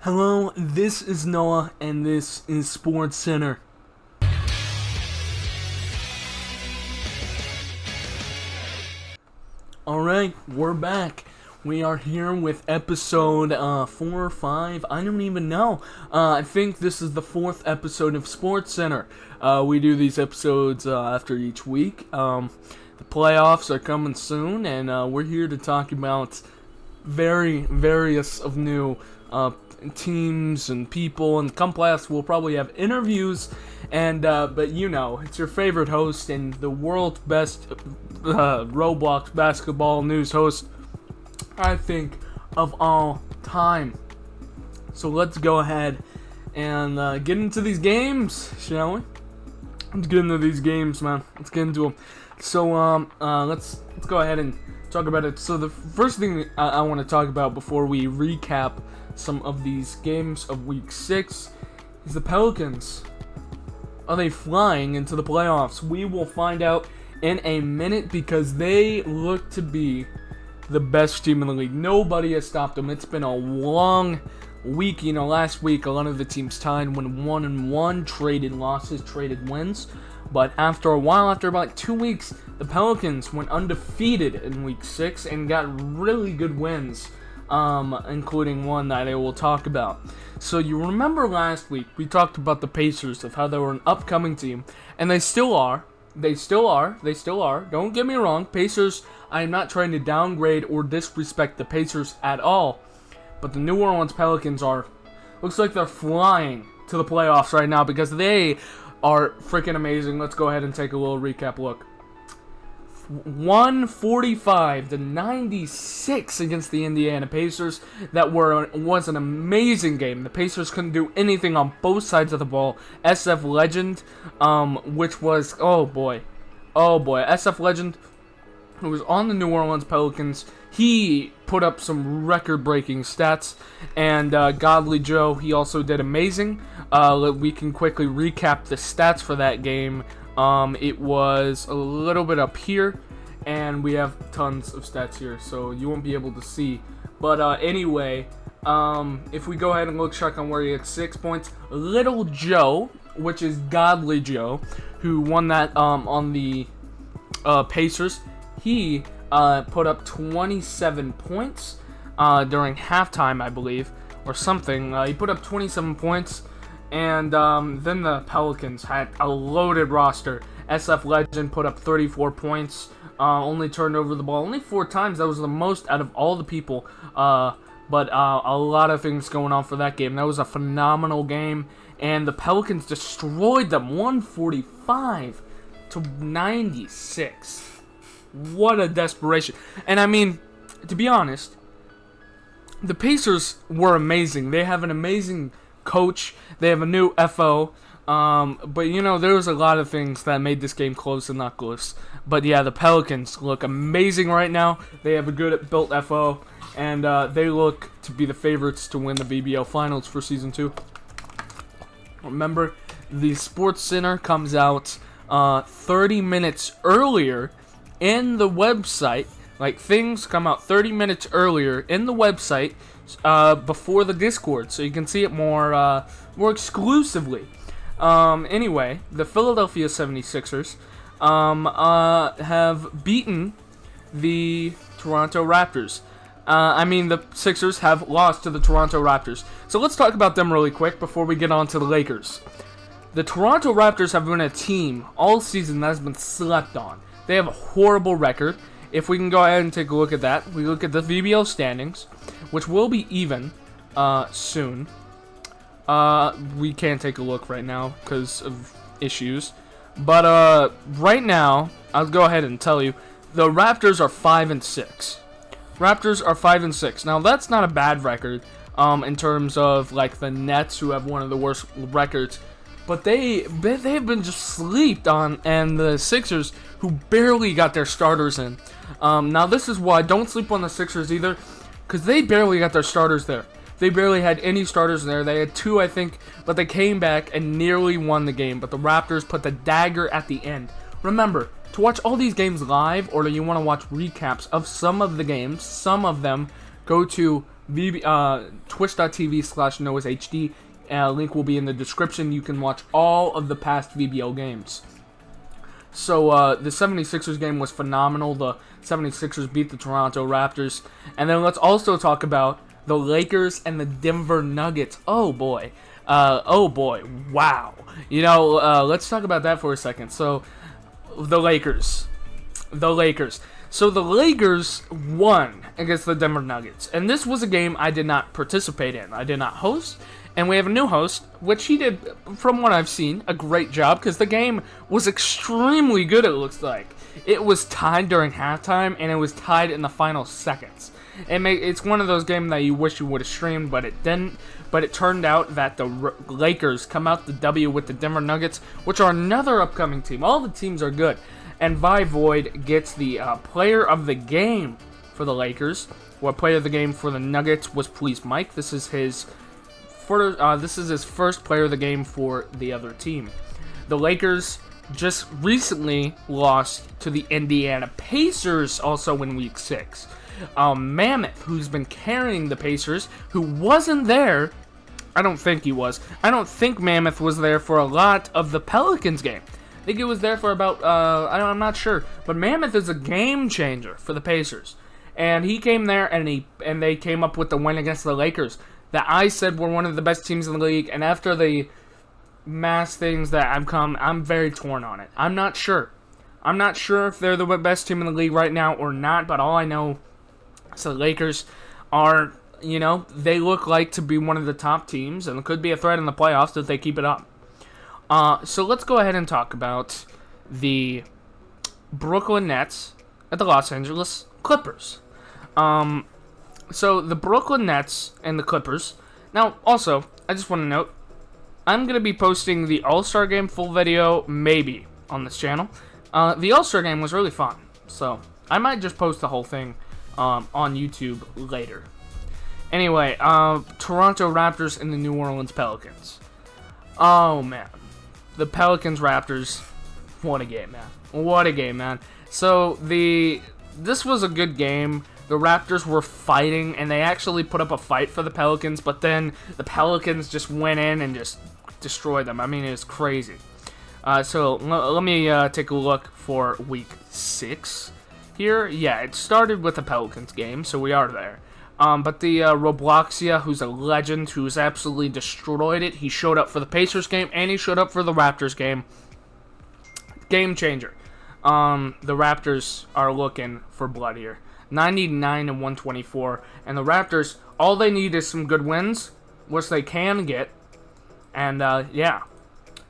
Hello, this is Noah, and this is SportsCenter. Alright, we're back. We are here with episode 4 or 5. I don't even know. I think this is the 4th episode of SportsCenter. We do these episodes after each week. The playoffs are coming soon, and we're here to talk about various of new teams and people, and come playoffs we'll probably have interviews, and but you know, it's your favorite host and the world's best Roblox basketball news host, I think, of all time. So let's go ahead and get into these games, shall we? Let's get into these games, man. Let's get into them. So let's go ahead and talk about it. So the first thing I want to talk about before we recap some of these games of Week 6 is the Pelicans. Are they flying into the playoffs? We will find out in a minute, because they look to be the best team in the league. Nobody has stopped them. It's been a long week. You know, last week a lot of the teams tied, went 1-1, traded losses, traded wins. But after a while, after about 2 weeks, the Pelicans went undefeated in Week 6 and got really good wins, including one that I will talk about. So you remember last week, we talked about the Pacers, of how they were an upcoming team, and they still are. They still are. Don't get me wrong. Pacers, I am not trying to downgrade or disrespect the Pacers at all. But the New Orleans Pelicans looks like they're flying to the playoffs right now, because they are freaking amazing. Let's go ahead and take a little recap look. 145-96 against the Indiana Pacers. That was an amazing game. The Pacers couldn't do anything on both sides of the ball. SF Legend, which was, oh boy, SF Legend, who was on the New Orleans Pelicans, he put up some record-breaking stats, and Godly Joe, he also did amazing. We can quickly recap the stats for that game. It was a little bit up here, and we have tons of stats here, so you won't be able to see. But anyway, if we go ahead and look shotgun where he had 6 points, Little Joe, which is Godly Joe, who won that on the Pacers, he put up 27 points during halftime, I believe, or something. He put up 27 points. And then the Pelicans had a loaded roster. SF Legend put up 34 points, only turned over the ball only 4 times. That was the most out of all the people. But a lot of things going on for that game. That was a phenomenal game. And the Pelicans destroyed them, 145-96. What a desperation. And I mean, to be honest, the Pacers were amazing. They have an amazing coach. They have a new FO. But you know, there was a lot of things that made this game close and not close. But yeah, the Pelicans look amazing right now. They have a good built FO, and they look to be the favorites to win the VBL Finals for Season 2. Remember, the SportsCenter comes out 30 minutes earlier in the website. Like, things come out 30 minutes earlier in the website before the Discord, so you can see it more exclusively. Anyway, the Philadelphia 76ers have beaten the Toronto Raptors. The Sixers have lost to the Toronto Raptors. So let's talk about them really quick before we get on to the Lakers. The Toronto Raptors have been a team all season that has been slept on. They have a horrible record. If we can go ahead and take a look at that, we look at the VBL standings, which will be even soon. We can't take a look right now because of issues. But right now, I'll go ahead and tell you, the Raptors are 5-6. Raptors are 5-6. Now, that's not a bad record in terms of like the Nets, who have one of the worst records. But they have been just slept on, and the Sixers, who barely got their starters in. Now, this is why don't sleep on the Sixers either, because they barely got their starters there. They barely had any starters there. They had 2, I think, but they came back and nearly won the game. But the Raptors put the dagger at the end. Remember, to watch all these games live, or do you want to watch recaps of some of the games, some of them, go to Twitch.tv/NoahzHD. Link will be in the description. You can watch all of the past VBL games. So, the 76ers game was phenomenal. The 76ers beat the Toronto Raptors. And then let's also talk about the Lakers and the Denver Nuggets. Oh, boy. Wow. Let's talk about that for a second. So, the Lakers. So, the Lakers won against the Denver Nuggets. And this was a game I did not participate in. I did not host. And we have a new host, which he did, from what I've seen, a great job, because the game was extremely good, it looks like. It was tied during halftime, and it was tied in the final seconds. It's one of those games that you wish you would have streamed, but it didn't. But it turned out that the Lakers come out the W with the Denver Nuggets, which are another upcoming team. All the teams are good. And Vi Void gets the player of the game for the Lakers. Well, player of the game for the Nuggets was Please Mike. This is his first player of the game for the other team. The Lakers just recently lost to the Indiana Pacers, also in Week 6. Mammoth, who's been carrying the Pacers, who wasn't there. I don't think he was. I don't think Mammoth was there for a lot of the Pelicans game. I think he was there for about, I'm not sure. But Mammoth is a game changer for the Pacers. And he came there, and they came up with the win against the Lakers that I said were one of the best teams in the league. And after the mass things that I'm very torn on it. I'm not sure. I'm not sure if they're the best team in the league right now or not, but all I know is the Lakers are, they look like to be one of the top teams, and it could be a threat in the playoffs if they keep it up. So let's go ahead and talk about the Brooklyn Nets at the Los Angeles Clippers. So the Brooklyn Nets and the Clippers. Now, also, I just want to note, I'm going to be posting the All-Star Game full video, maybe, on this channel. The All-Star Game was really fun, so I might just post the whole thing on YouTube later. Anyway, Toronto Raptors and the New Orleans Pelicans. Oh, man. The Pelicans-Raptors, what a game, man. What a game, man. So, this was a good game. The Raptors were fighting, and they actually put up a fight for the Pelicans, but then the Pelicans just went in and just destroyed them. I mean, it was crazy. So let me take a look for Week 6 here. Yeah, it started with the Pelicans game, so we are there. But the Robloxia, who's a legend, who's absolutely destroyed it, he showed up for the Pacers game, and he showed up for the Raptors game. Game changer. The Raptors are looking for blood here. 99 and 124, and the Raptors, all they need is some good wins, which they can get. And yeah,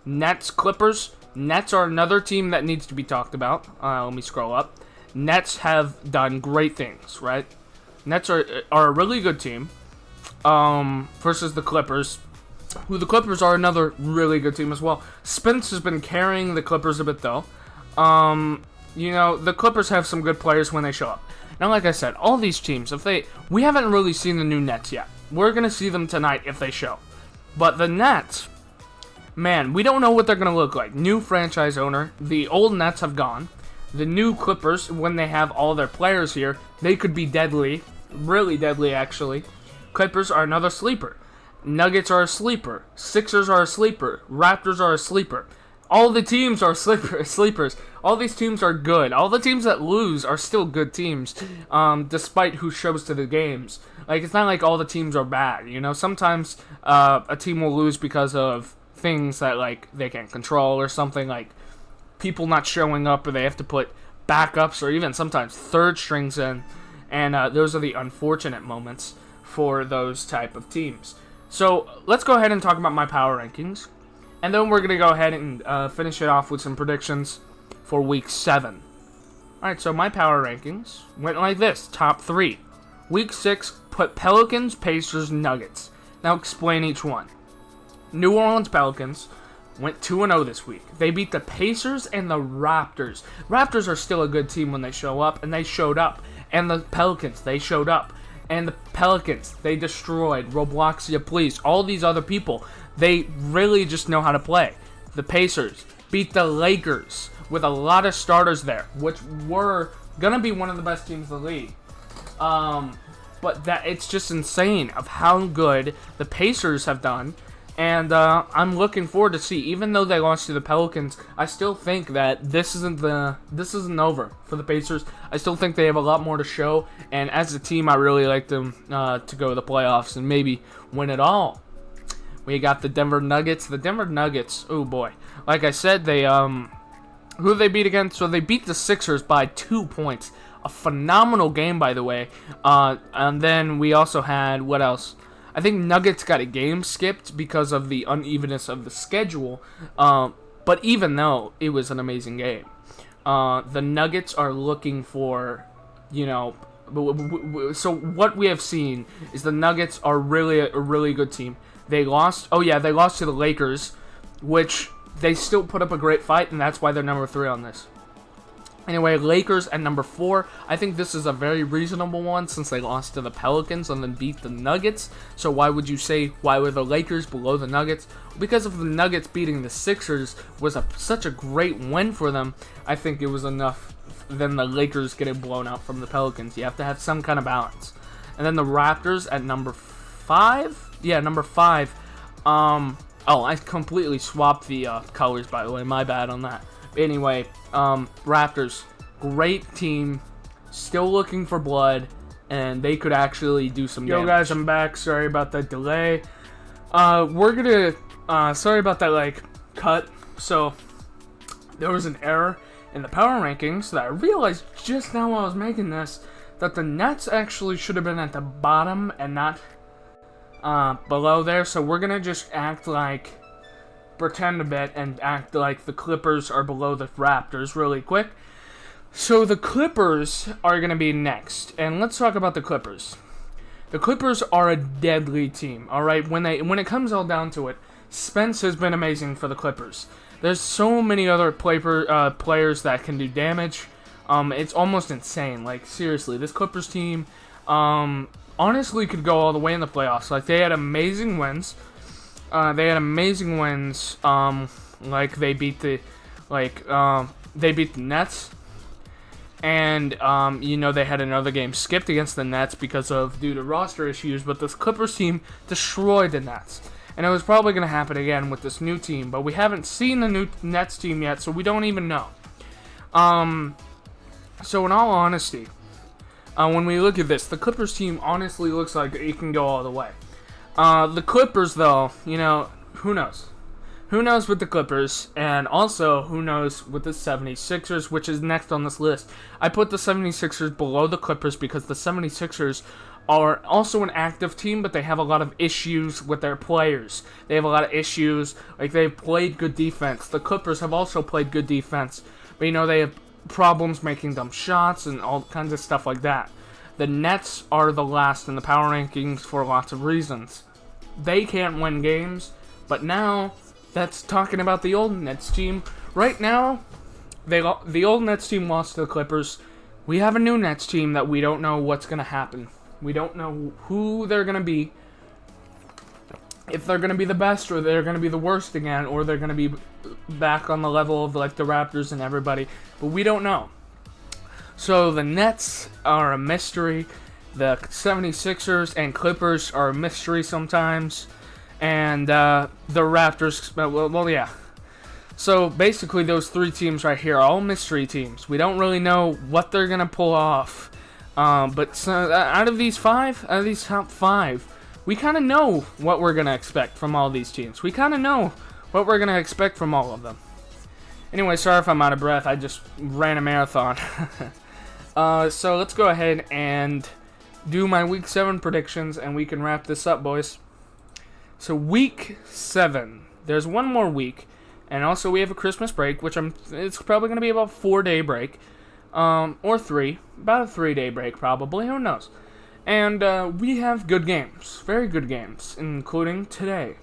Nets, Clippers. Nets are another team that needs to be talked about. Let me scroll up. Nets have done great things, right? Nets are a really good team versus the Clippers, who the Clippers are another really good team as well. Spence has been carrying the Clippers a bit, though. The Clippers have some good players when they show up. Now, like I said, all these teams, we haven't really seen the new Nets yet. We're going to see them tonight if they show. But the Nets, man, we don't know what they're going to look like. New franchise owner. The old Nets have gone. The new Clippers, when they have all their players here, they could be deadly. Really deadly, actually. Clippers are another sleeper. Nuggets are a sleeper. Sixers are a sleeper. Raptors are a sleeper. All the teams are sleepers. All these teams are good. All the teams that lose are still good teams, despite who shows to the games. Like, it's not like all the teams are bad, Sometimes a team will lose because of things that, like, they can't control or something, like people not showing up, or they have to put backups or even sometimes third strings in. And those are the unfortunate moments for those type of teams. So, let's go ahead and talk about my power rankings. And then we're going to go ahead and finish it off with some predictions for Week 7. Alright, so my power rankings went like this. Top 3. Week 6, put Pelicans, Pacers, Nuggets. Now explain each one. New Orleans Pelicans went 2-0 this week. They beat the Pacers and the Raptors. Raptors are still a good team when they show up, and they showed up. And the Pelicans, they showed up. And the Pelicans, they destroyed Robloxia, please. All these other people, they really just know how to play. The Pacers beat the Lakers with a lot of starters there, which were going to be one of the best teams in the league. but that it's just insane of how good the Pacers have done. And I'm looking forward to see. Even though they lost to the Pelicans, I still think that this isn't over for the Pacers. I still think they have a lot more to show. And as a team, I really like them to go to the playoffs and maybe win it all. We got the Denver Nuggets. The Denver Nuggets. Oh boy, like I said, they who did they beat again? So they beat the Sixers by 2 points. A phenomenal game, by the way. And then we also had what else? I think Nuggets got a game skipped because of the unevenness of the schedule. But even though it was an amazing game, the Nuggets are looking for, so what we have seen is the Nuggets are really a really good team. They lost. Oh yeah, they lost to the Lakers, which they still put up a great fight, and that's why they're number 3 on this. Anyway, Lakers at number 4. I think this is a very reasonable one since they lost to the Pelicans and then beat the Nuggets. So why would you say, why were the Lakers below the Nuggets? Because of the Nuggets beating the Sixers was such a great win for them, I think it was enough than the Lakers getting blown out from the Pelicans. You have to have some kind of balance. And then the Raptors at number 5? Yeah, number 5. Oh, I completely swapped the colors, by the way. My bad on that. Anyway, Raptors, great team, still looking for blood, and they could actually do some damage. Yo guys, I'm back. Sorry about that delay. Sorry about that, cut. So, there was an error in the power rankings that I realized just now while I was making this, that the Nets actually should have been at the bottom and not below there. So we're gonna just pretend a bit and act like the Clippers are below the Raptors really quick. So the Clippers are going to be next, and let's talk about the Clippers. The Clippers are a deadly team, all right? When it comes all down to it, Spence has been amazing for the Clippers. There's so many other players that can do damage. It's almost insane. Seriously, this Clippers team honestly could go all the way in the playoffs. They had amazing wins. They beat the Nets, and they had another game skipped against the Nets due to roster issues. But this Clippers team destroyed the Nets, and it was probably going to happen again with this new team. But we haven't seen the new Nets team yet, so we don't even know. So in all honesty, when we look at this, the Clippers team honestly looks like it can go all the way. The Clippers, though, who knows? Who knows with the Clippers, and also who knows with the 76ers, which is next on this list. I put the 76ers below the Clippers because the 76ers are also an active team, but they have a lot of issues with their players. They have a lot of issues, they've played good defense. The Clippers have also played good defense, but they have problems making dumb shots and all kinds of stuff like that. The Nets are the last in the power rankings for lots of reasons. They can't win games, but now that's talking about the old Nets team. Right now, the old Nets team lost to the Clippers. We have a new Nets team that we don't know what's going to happen. We don't know who they're going to be. If they're going to be the best, or they're going to be the worst again, or they're going to be back on the level of the Raptors and everybody. But we don't know. So the Nets are a mystery. The 76ers and Clippers are a mystery sometimes. And the Raptors, well, yeah. So basically those 3 teams right here are all mystery teams. We don't really know what they're going to pull off. But out of these top 5, we kind of know what we're going to expect from all these teams. We kind of know what we're going to expect from all of them. Anyway, sorry if I'm out of breath. I just ran a marathon. So let's go ahead and do my Week 7 predictions, and we can wrap this up, boys. So Week 7, there's one more week, and also we have a Christmas break, which it's probably going to be about a 4-day break, or 3, about a 3-day break probably, who knows. And we have good games, very good games, including today.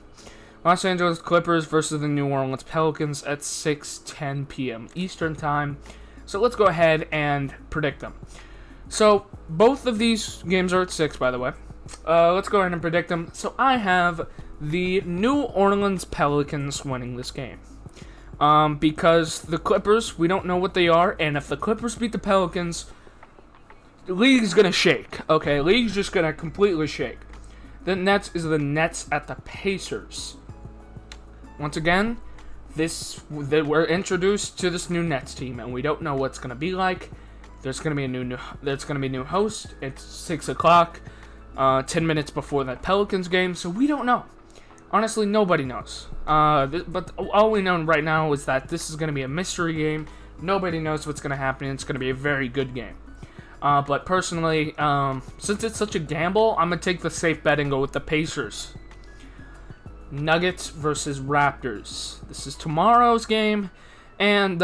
Los Angeles Clippers versus the New Orleans Pelicans at 6:10 p.m. Eastern Time. So let's go ahead and predict them. So both of these games are at 6, by the way. Let's go ahead and predict them. So I have the New Orleans Pelicans winning this game. Because the Clippers, we don't know what they are, and if the Clippers beat the Pelicans, league's gonna shake. Okay, league's just gonna completely shake. The Nets is the Nets at the Pacers. Once again, we're introduced to this new Nets team, and we don't know what's gonna be like. There's gonna be a new host. It's 6 o'clock, 10 minutes before that Pelicans game, so we don't know. Honestly, nobody knows. But all we know right now is that this is gonna be a mystery game. Nobody knows what's gonna happen. It's gonna be a very good game. But personally, since it's such a gamble, I'm going to take the safe bet and go with the Pacers. Nuggets versus Raptors. This is tomorrow's game. And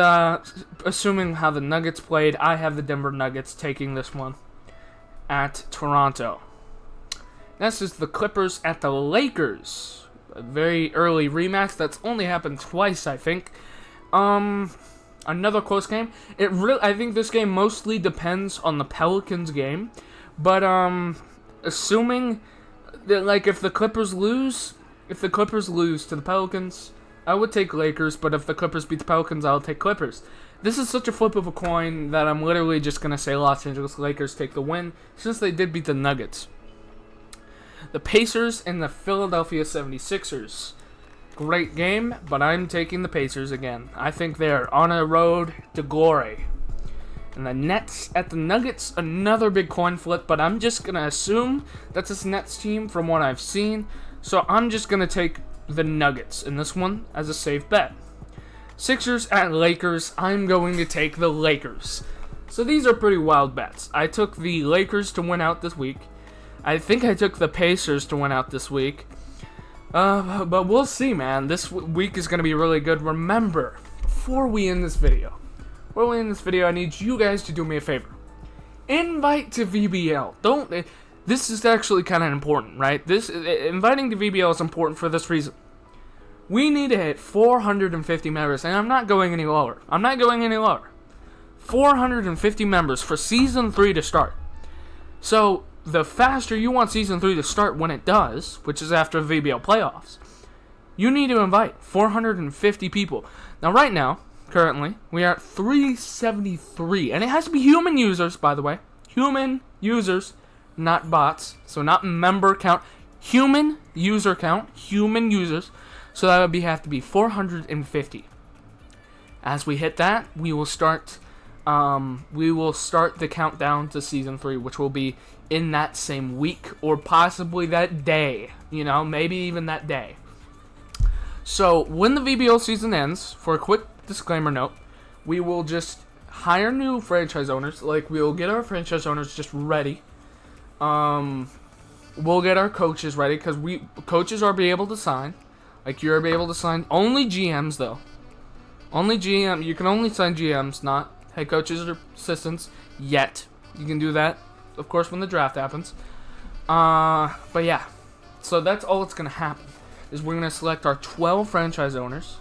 assuming how the Nuggets played, I have the Denver Nuggets taking this one at Toronto. Next is the Clippers at the Lakers. A very early rematch that's only happened twice, I think. Another close game. I think this game mostly depends on the Pelicans game, but assuming that, like, if the Clippers lose to the Pelicans, I would take Lakers, but if the Clippers beat the Pelicans, I'll take Clippers. This is such a flip of a coin that I'm literally just gonna say Los Angeles Lakers take the win since they did beat the Nuggets. The Pacers and the Philadelphia 76ers. Great game, but I'm taking the Pacers again. I think they're on a road to glory. And the Nets at the Nuggets, another big coin flip, but I'm just going to assume that's this Nets team from what I've seen. So I'm just going to take the Nuggets in this one as a safe bet. Sixers at Lakers, I'm going to take the Lakers. So these are pretty wild bets. I took the Lakers to win out this week. I think I took the Pacers to win out this week. But we'll see, man. This week is going to be really good. Remember, before we end this video, I need you guys to do me a favor. Invite to VBL. This is actually kind of important, right? Inviting to VBL is important for this reason. We need to hit 450 members, and I'm not going any lower. 450 members for Season 3 to start. So the faster you want Season 3 to start when it does, which is after VBL playoffs, you need to invite 450 people. Now, right now, currently, we are at 373. And it has to be human users, by the way. Human users, not bots. So not member count. Human user count. Human users. So that would have to be 450. As we hit that, we will start the countdown to Season 3, which will be in that same week or possibly that day, maybe even that day. So when the VBL season ends, for a quick disclaimer note, we will just hire new franchise owners. Like, we'll get our franchise owners just ready. We'll get our coaches ready because coaches are be able to sign. Like, you're be able to sign only GMs though. Only GM. You can only sign GMs, not head coaches or assistants yet. You can do that, of course, when the draft happens. But yeah, so that's all that's gonna happen. Is we're gonna select our 12 franchise owners,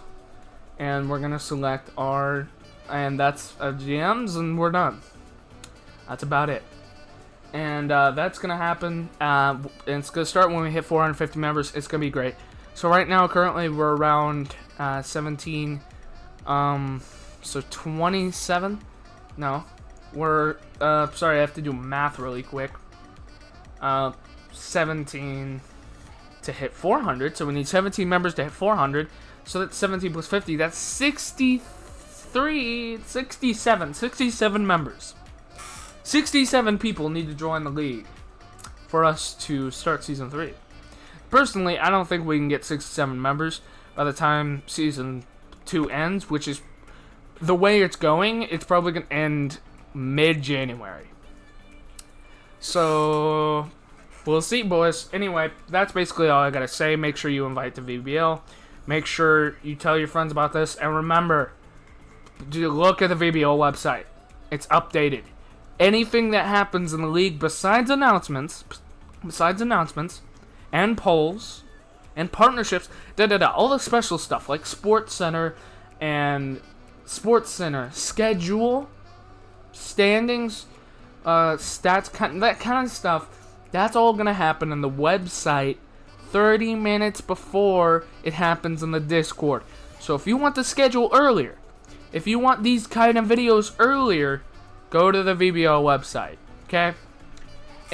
and we're gonna select that's GMs, and we're done. That's about it. And that's gonna happen. And it's gonna start when we hit 450 members. It's gonna be great. So right now, currently, we're around 17. So 27. No. We're, sorry, I have to do math really quick. 17 to hit 400. So we need 17 members to hit 400. So that's 17 plus 50. That's 67 members. 67 people need to join the league for us to start Season 3. Personally, I don't think we can get 67 members by the time Season 2 ends, which is the way it's going. It's probably going to end mid-January. So we'll see, boys. Anyway, that's basically all I gotta say. Make sure you invite to VBL. Make sure you tell your friends about this. And remember, look at the VBL website. It's updated. Anything that happens in the league besides announcements, and polls, and partnerships, all the special stuff like SportsCenter and SportsCenter, schedule, standings, stats, that kind of stuff, that's all going to happen on the website 30 minutes before it happens in the Discord. So if you want the schedule earlier, if you want these kind of videos earlier, go to the VBL website, okay?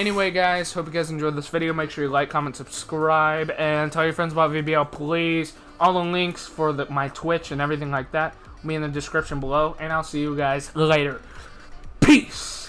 Anyway, guys, hope you guys enjoyed this video. Make sure you like, comment, subscribe, and tell your friends about VBL, please. All the links for my Twitch and everything like that will be in the description below, and I'll see you guys later. Peace!